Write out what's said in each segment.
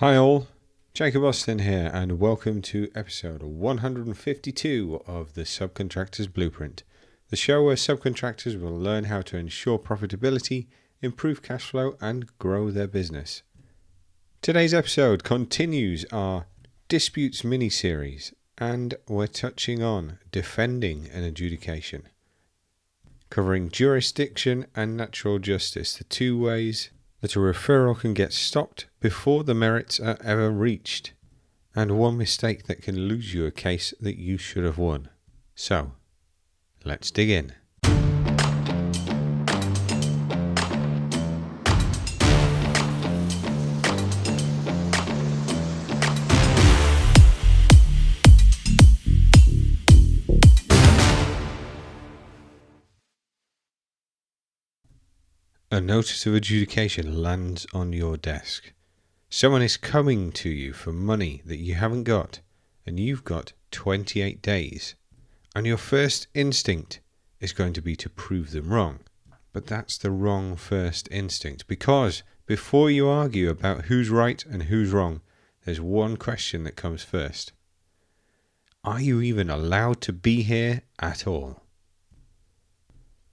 Hi all, Jacob Austin here and welcome to episode 152 of the Subcontractors Blueprint, the show where subcontractors will learn how to ensure profitability, improve cash flow and grow their business. Today's episode continues our disputes mini-series and we're touching on defending an adjudication, covering jurisdiction and natural justice, the two ways that a referral can get stopped before the merits are ever reached, and one mistake that can lose you a case that you should have won. So, let's dig in. A notice of adjudication lands on your desk. Someone is coming to you for money that you haven't got, and you've got 28 days. And your first instinct is going to be to prove them wrong. But that's the wrong first instinct, because before you argue about who's right and who's wrong, there's one question that comes first. Are you even allowed to be here at all?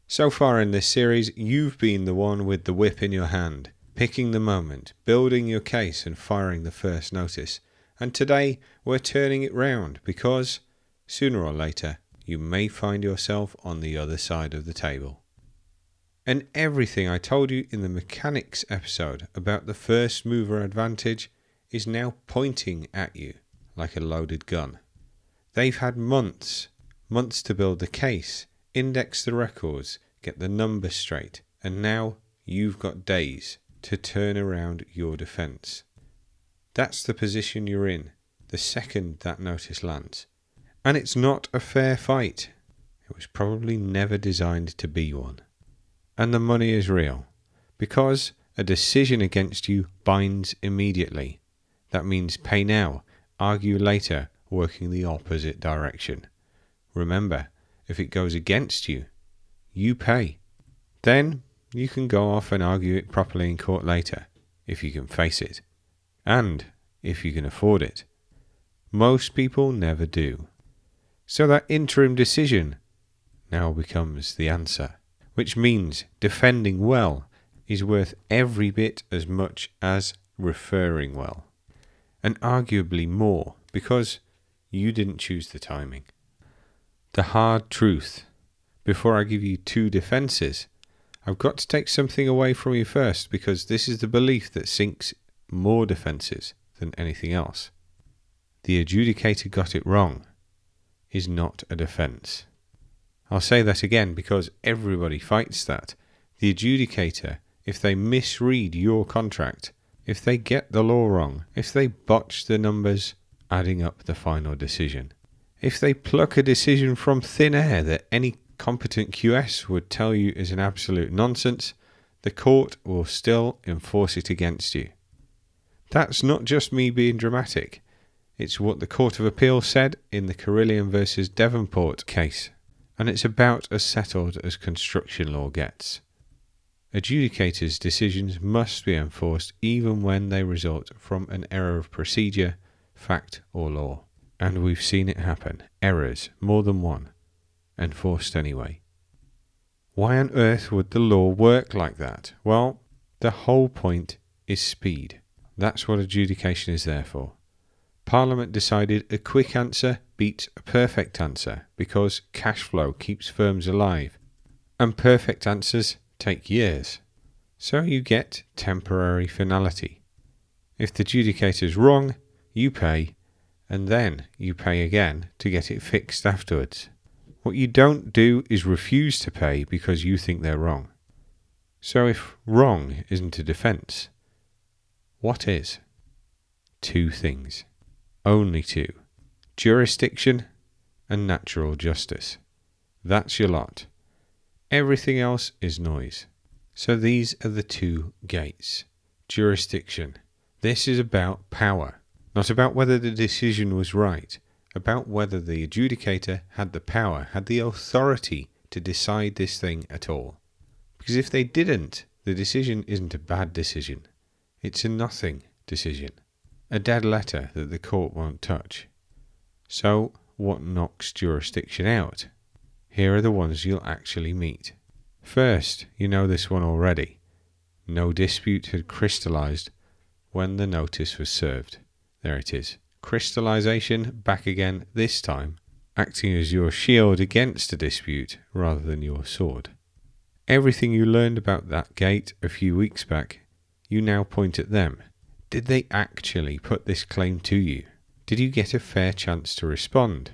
So far in this series, you've been the one with the whip in your hand, picking the moment, building your case and firing the first notice. And today, we're turning it round because, sooner or later, you may find yourself on the other side of the table. And everything I told you in the mechanics episode about the first mover advantage is now pointing at you like a loaded gun. They've had months to build the case, index the records, get the numbers straight, and now you've got days to turn around your defence. That's the position you're in the second that notice lands. And it's not a fair fight. It was probably never designed to be one. And the money is real, because a decision against you binds immediately. That means pay now, argue later, working the opposite direction. Remember, if it goes against you, you pay. Then you can go off and argue it properly in court later, if you can face it, and if you can afford it. Most people never do. So that interim decision now becomes the answer, which means defending well is worth every bit as much as referring well, and arguably more because you didn't choose the timing. The hard truth, before I give you two defences, I've got to take something away from you first, because this is the belief that sinks more defences than anything else. The adjudicator got it wrong is not a defence. I'll say that again because everybody fights that. The adjudicator, if they misread your contract, if they get the law wrong, if they botch the numbers adding up the final decision, if they pluck a decision from thin air that any competent QS would tell you is an absolute nonsense, the court will still enforce it against you. That's not just me being dramatic. It's what the Court of Appeal said in the Carillion versus Devonport case, and it's about as settled as construction law gets. Adjudicators' decisions must be enforced even when they result from an error of procedure, fact or law. And we've seen it happen. Errors, more than one, enforced anyway. Why on earth would the law work like that? Well, the whole point is speed. That's what adjudication is there for. Parliament decided a quick answer beats a perfect answer because cash flow keeps firms alive, and perfect answers take years. So you get temporary finality. If the adjudicator's wrong, you pay, and then you pay again to get it fixed afterwards. What you don't do is refuse to pay because you think they're wrong. So if wrong isn't a defence, what is? Two things. Only two. Jurisdiction and natural justice. That's your lot. Everything else is noise. So these are the two gates. Jurisdiction. This is about power. Not about whether the decision was right, about whether the adjudicator had the power, had the authority to decide this thing at all. Because if they didn't, the decision isn't a bad decision. It's a nothing decision. a dead letter that the court won't touch. So, what knocks jurisdiction out? Here are the ones you'll actually meet. First, you know this one already. No dispute had crystallised when the notice was served. There it is. Crystallisation back again, this time acting as your shield against a dispute rather than your sword. Everything you learned about that gate a few weeks back, you now point at them. Did they actually put this claim to you? Did you get a fair chance to respond?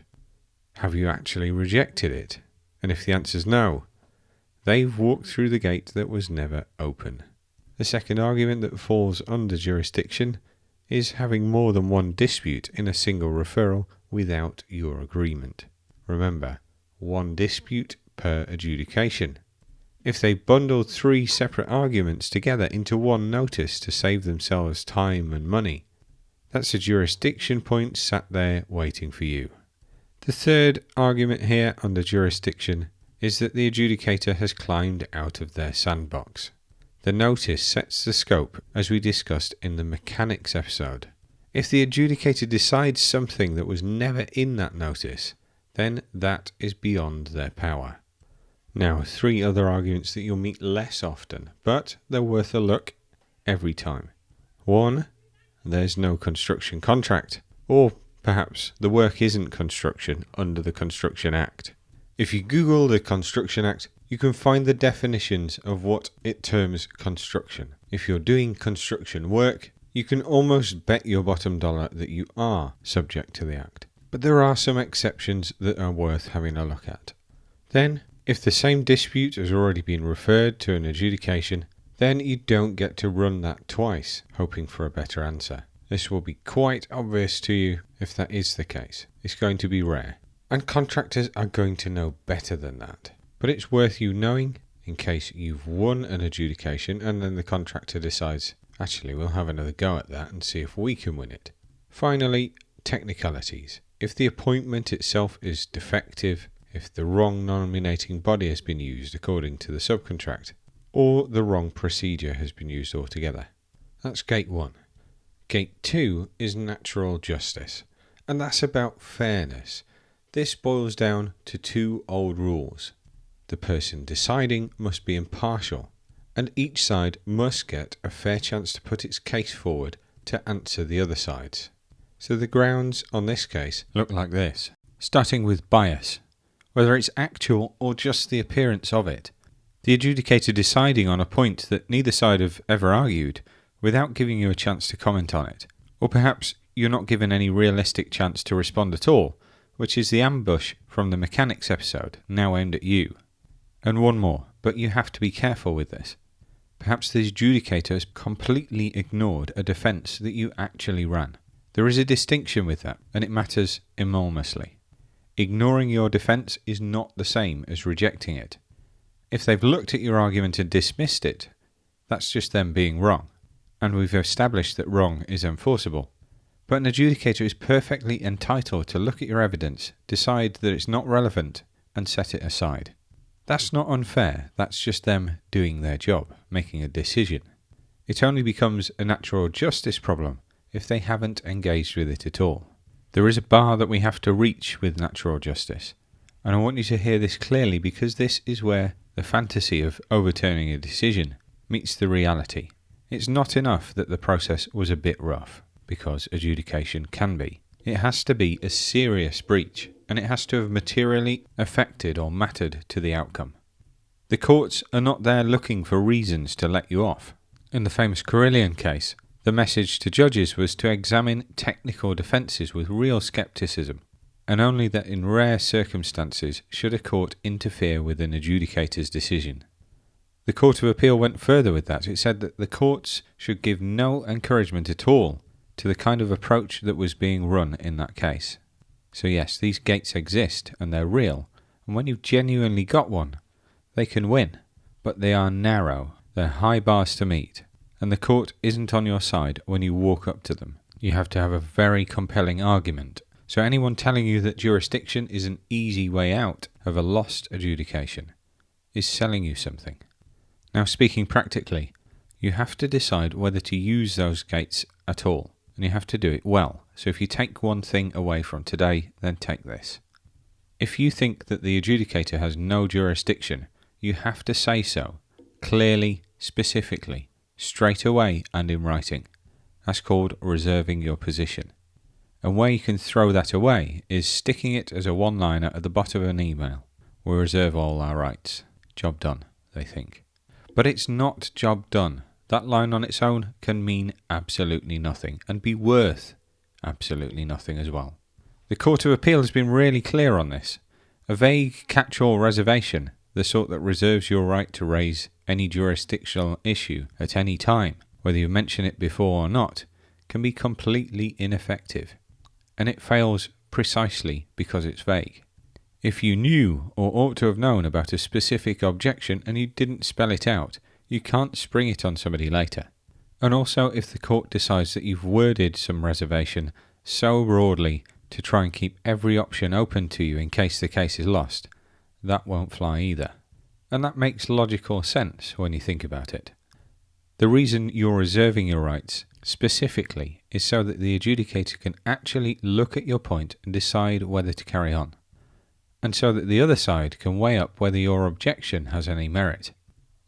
Have you actually rejected it? And if the answer's no, they've walked through the gate that was never open. The second argument that falls under jurisdiction is having more than one dispute in a single referral without your agreement. Remember, one dispute per adjudication. If they bundled 3 separate arguments together into one notice to save themselves time and money, that's a jurisdiction point sat there waiting for you. The third argument here under jurisdiction is that the adjudicator has climbed out of their sandbox. The notice sets the scope, as we discussed in the mechanics episode. If the adjudicator decides something that was never in that notice, then that is beyond their power. Now, 3 other arguments that you'll meet less often, but they're worth a look every time. 1, there's no construction contract, or perhaps the work isn't construction under the Construction Act. If you Google the Construction Act, you can find the definitions of what it terms construction. If you're doing construction work, you can almost bet your bottom dollar that you are subject to the Act. But there are some exceptions that are worth having a look at. Then, if the same dispute has already been referred to an adjudication, then you don't get to run that twice, hoping for a better answer. This will be quite obvious to you if that is the case. It's going to be rare. And contractors are going to know better than that. But it's worth you knowing in case you've won an adjudication and then the contractor decides, actually, we'll have another go at that and see if we can win it. Finally, technicalities. If the appointment itself is defective, if the wrong nominating body has been used according to the subcontract, or the wrong procedure has been used altogether. That's gate 1. Gate 2 is natural justice, and that's about fairness. This boils down to 2 old rules. The person deciding must be impartial, and each side must get a fair chance to put its case forward to answer the other side's. So the grounds on this case look like this. Starting with bias, whether it's actual or just the appearance of it. The adjudicator deciding on a point that neither side have ever argued without giving you a chance to comment on it. Or perhaps you're not given any realistic chance to respond at all, which is the ambush from the mechanics episode, now aimed at you. And one more, but you have to be careful with this. Perhaps the adjudicator has completely ignored a defence that you actually ran. There is a distinction with that, and it matters enormously. Ignoring your defence is not the same as rejecting it. If they've looked at your argument and dismissed it, that's just them being wrong, and we've established that wrong is enforceable. But an adjudicator is perfectly entitled to look at your evidence, decide that it's not relevant, and set it aside. That's not unfair, that's just them doing their job, making a decision. It only becomes a natural justice problem if they haven't engaged with it at all. There is a bar that we have to reach with natural justice, and I want you to hear this clearly because this is where the fantasy of overturning a decision meets the reality. It's not enough that the process was a bit rough, because adjudication can be. It has to be a serious breach, and it has to have materially affected or mattered to the outcome. The courts are not there looking for reasons to let you off. In the famous Carillion case, the message to judges was to examine technical defences with real scepticism, and only that in rare circumstances should a court interfere with an adjudicator's decision. The Court of Appeal went further with that. It said that the courts should give no encouragement at all to the kind of approach that was being run in that case. So yes, these gates exist and they're real, and when you've genuinely got one, they can win, but they are narrow, they're high bars to meet, and the court isn't on your side when you walk up to them. You have to have a very compelling argument. So anyone telling you that jurisdiction is an easy way out of a lost adjudication is selling you something. Now, speaking practically, you have to decide whether to use those gates at all. and you have to do it well. So if you take one thing away from today, then take this. If you think that the adjudicator has no jurisdiction, you have to say so, clearly, specifically, straight away and in writing. That's called reserving your position. And where you can throw that away is sticking it as a one-liner at the bottom of an email. We reserve all our rights. Job done, they think. But it's not job done. That line on its own can mean absolutely nothing and be worth absolutely nothing as well. The Court of Appeal has been really clear on this. A vague catch-all reservation, the sort that reserves your right to raise any jurisdictional issue at any time, whether you mention it before or not, can be completely ineffective. And it fails precisely because it's vague. If you knew or ought to have known about a specific objection and you didn't spell it out, you can't spring it on somebody later. And also, if the court decides that you've worded some reservation so broadly to try and keep every option open to you in case the case is lost, that won't fly either. And that makes logical sense when you think about it. The reason you're reserving your rights specifically is so that the adjudicator can actually look at your point and decide whether to carry on, and so that the other side can weigh up whether your objection has any merit.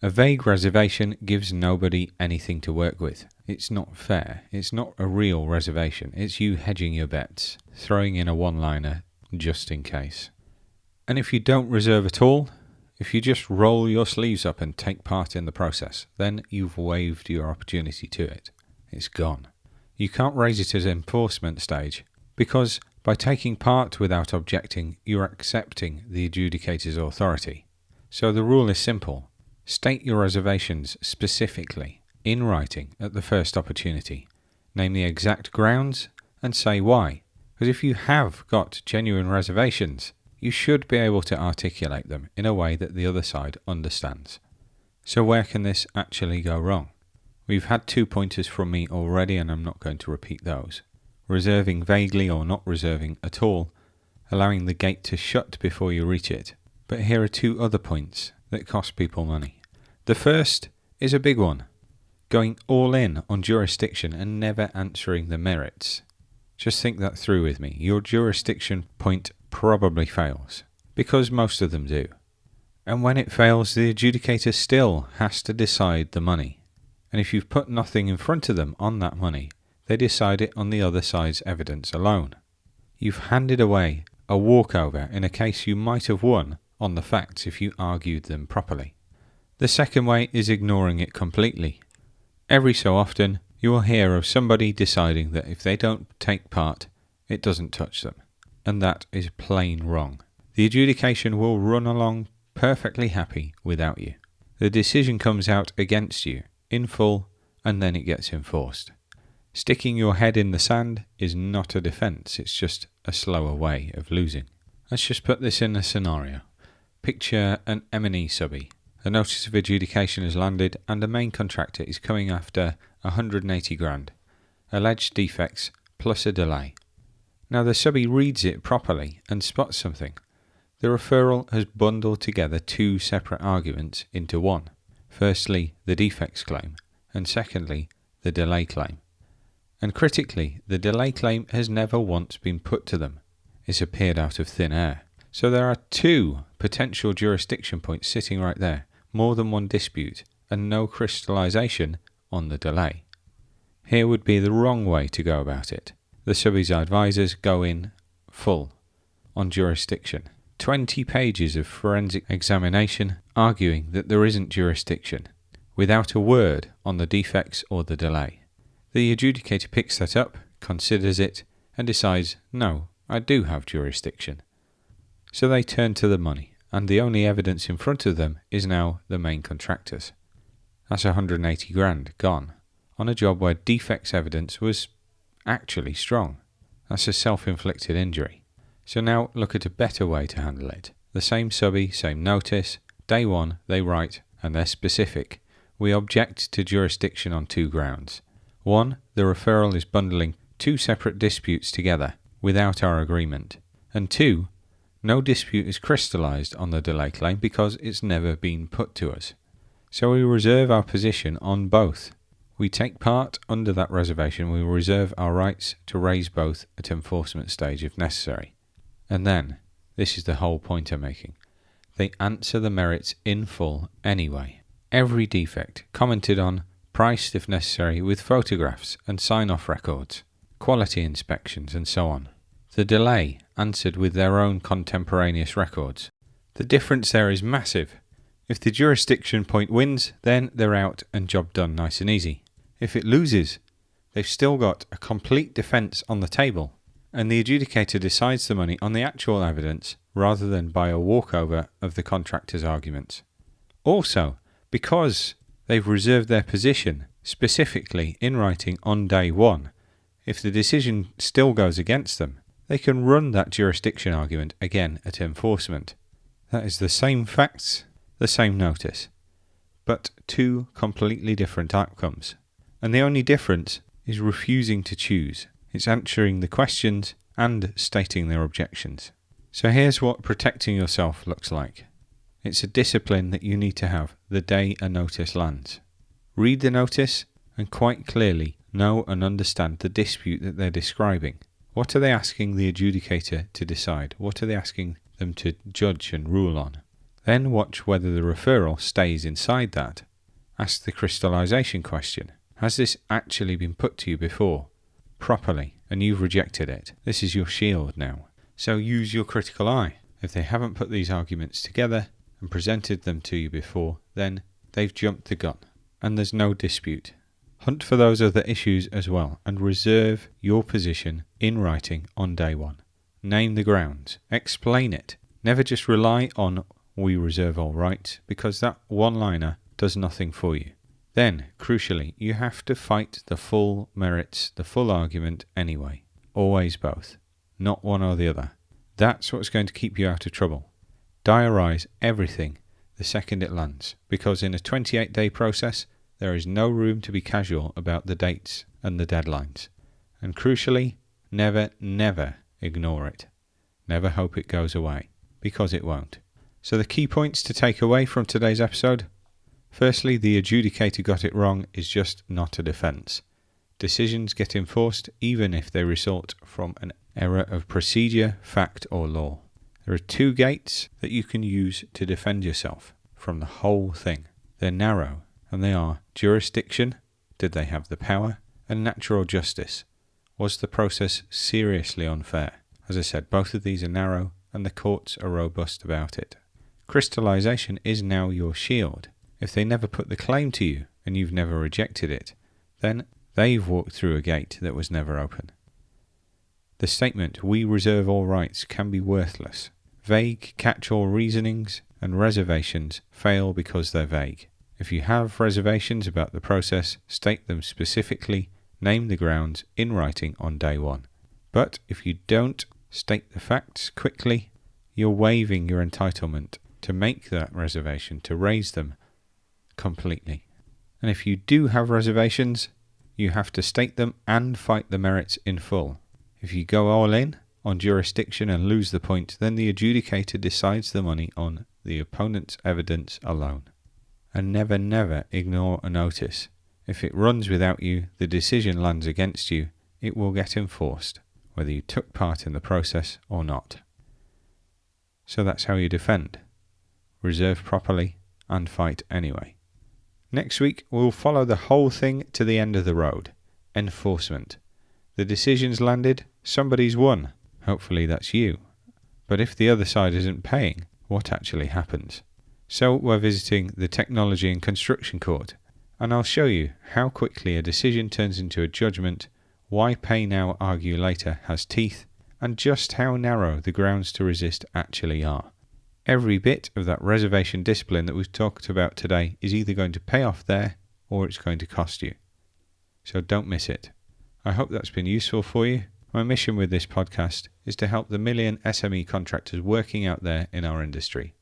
A vague reservation gives nobody anything to work with. It's not fair. It's not a real reservation. It's you hedging your bets, throwing in a one-liner just in case. And if you don't reserve at all, if you just roll your sleeves up and take part in the process, then you've waived your opportunity to it. It's gone. You can't raise it as enforcement stage, because by taking part without objecting, you're accepting the adjudicator's authority. So the rule is simple. State your reservations specifically, in writing, at the first opportunity. Name the exact grounds and say why. Because if you have got genuine reservations, you should be able to articulate them in a way that the other side understands. So where can this actually go wrong? We've had 2 pointers from me already and I'm not going to repeat those. Reserving vaguely or not reserving at all, allowing the gate to shut before you reach it. But here are 2 other points that cost people money. The first is a big one. Going all in on jurisdiction and never answering the merits. Just think that through with me. Your jurisdiction point probably fails, because most of them do. And when it fails, the adjudicator still has to decide the money. And if you've put nothing in front of them on that money, they decide it on the other side's evidence alone. You've handed away a walkover in a case you might have won on the facts if you argued them properly. The second way is ignoring it completely. Every so often, you will hear of somebody deciding that if they don't take part, it doesn't touch them. And that is plain wrong. The adjudication will run along perfectly happy without you. The decision comes out against you in full, and then it gets enforced. Sticking your head in the sand is not a defence, it's just a slower way of losing. Let's just put this in a scenario. Picture an M&E subby. A notice of adjudication has landed and the main contractor is coming after 180 grand. Alleged defects plus a delay. Now the subby reads it properly and spots something. The referral has bundled together 2 separate arguments into one. Firstly, the defects claim, and secondly, the delay claim. And critically, the delay claim has never once been put to them. It's appeared out of thin air. So there are 2 potential jurisdiction points sitting right there, more than one dispute, and no crystallisation on the delay. Here would be the wrong way to go about it. The subby's advisors go in full on jurisdiction. 20 pages of forensic examination arguing that there isn't jurisdiction, without a word on the defects or the delay. The adjudicator picks that up, considers it, and decides, no, I do have jurisdiction. So they turn to the money, and the only evidence in front of them is now the main contractors. That's 180 grand gone, on a job where defects evidence was actually strong. That's a self-inflicted injury. So now look at a better way to handle it. The same subby, same notice, day 1 they write, and they're specific. We object to jurisdiction on 2 grounds. 1, the referral is bundling 2 separate disputes together without our agreement. And 2, no dispute is crystallised on the delay claim because it's never been put to us. So we reserve our position on both. we take part under that reservation, we will reserve our rights to raise both at enforcement stage if necessary. And then, this is the whole point I'm making, they answer the merits in full anyway. Every defect commented on, priced if necessary with photographs and sign-off records, quality inspections and so on. The delay answered with their own contemporaneous records. The difference there is massive. If the jurisdiction point wins, then they're out and job done nice and easy. If it loses, they've still got a complete defence on the table, and the adjudicator decides the money on the actual evidence rather than by a walkover of the contractor's arguments. Also, because they've reserved their position specifically in writing on day one, if the decision still goes against them, they can run that jurisdiction argument again at enforcement. That is the same facts, the same notice, but two completely different outcomes. And the only difference is refusing to choose. It's answering the questions and stating their objections. So here's what protecting yourself looks like. It's a discipline that you need to have the day a notice lands. Read the notice and quite clearly know and understand the dispute that they're describing. What are they asking the adjudicator to decide? What are they asking them to judge and rule on? Then watch whether the referral stays inside that. Ask the crystallisation question. Has this actually been put to you before, properly, and you've rejected it? This is your shield now. So use your critical eye. If they haven't put these arguments together and presented them to you before, then they've jumped the gun, and there's no dispute. Hunt for those other issues as well, and reserve your position in writing on day one. Name the grounds. Explain it. Never just rely on "we reserve all rights," because that one-liner does nothing for you. Then, crucially, you have to fight the full merits, the full argument anyway. Always both. Not one or the other. That's what's going to keep you out of trouble. Diarise everything the second it lands, because in a 28-day process, there is no room to be casual about the dates and the deadlines. And crucially, never, never ignore it. Never hope it goes away, because it won't. So the key points to take away from today's episode. Firstly, the adjudicator got it wrong is just not a defence. Decisions get enforced even if they result from an error of procedure, fact or law. There are two gates that you can use to defend yourself from the whole thing. They're narrow, and they are jurisdiction, did they have the power, and natural justice. Was the process seriously unfair? As I said, both of these are narrow, and the courts are robust about it. Crystallisation is now your shield. If they never put the claim to you, and you've never rejected it, then they've walked through a gate that was never open. The statement, "we reserve all rights," can be worthless. Vague catch-all reasonings and reservations fail because they're vague. If you have reservations about the process, state them specifically, name the grounds in writing on day one. But if you don't state the facts quickly, you're waiving your entitlement to make that reservation, to raise them completely. And if you do have reservations, you have to state them and fight the merits in full. If you go all in on jurisdiction and lose the point, then the adjudicator decides the money on the opponent's evidence alone. And never, never ignore a notice. If it runs without you, the decision lands against you, it will get enforced, whether you took part in the process or not. So that's how you defend. Reserve properly and fight anyway. Next week, we'll follow the whole thing to the end of the road. Enforcement. The decision's landed, somebody's won. Hopefully that's you. But if the other side isn't paying, what actually happens? So we're visiting the Technology and Construction Court, and I'll show you how quickly a decision turns into a judgment, why pay now, argue later has teeth, and just how narrow the grounds to resist actually are. Every bit of that reservation discipline that we've talked about today is either going to pay off there or it's going to cost you. So don't miss it. I hope that's been useful for you. My mission with this podcast is to help the million SME contractors working out there in our industry.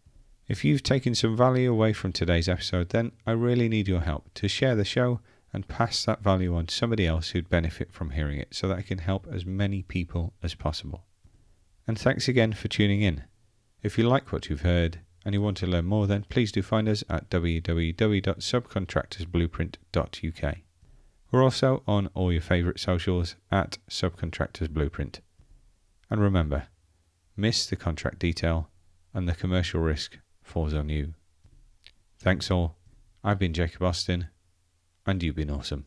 If you've taken some value away from today's episode, then I really need your help to share the show and pass that value on to somebody else who'd benefit from hearing it so that I can help as many people as possible. And thanks again for tuning in. If you like what you've heard and you want to learn more, then please do find us at www.subcontractorsblueprint.uk. We're also on all your favourite socials at Subcontractors Blueprint. And remember, miss the contract detail and the commercial risk falls on you. Thanks all. I've been Jacob Austin, and you've been awesome.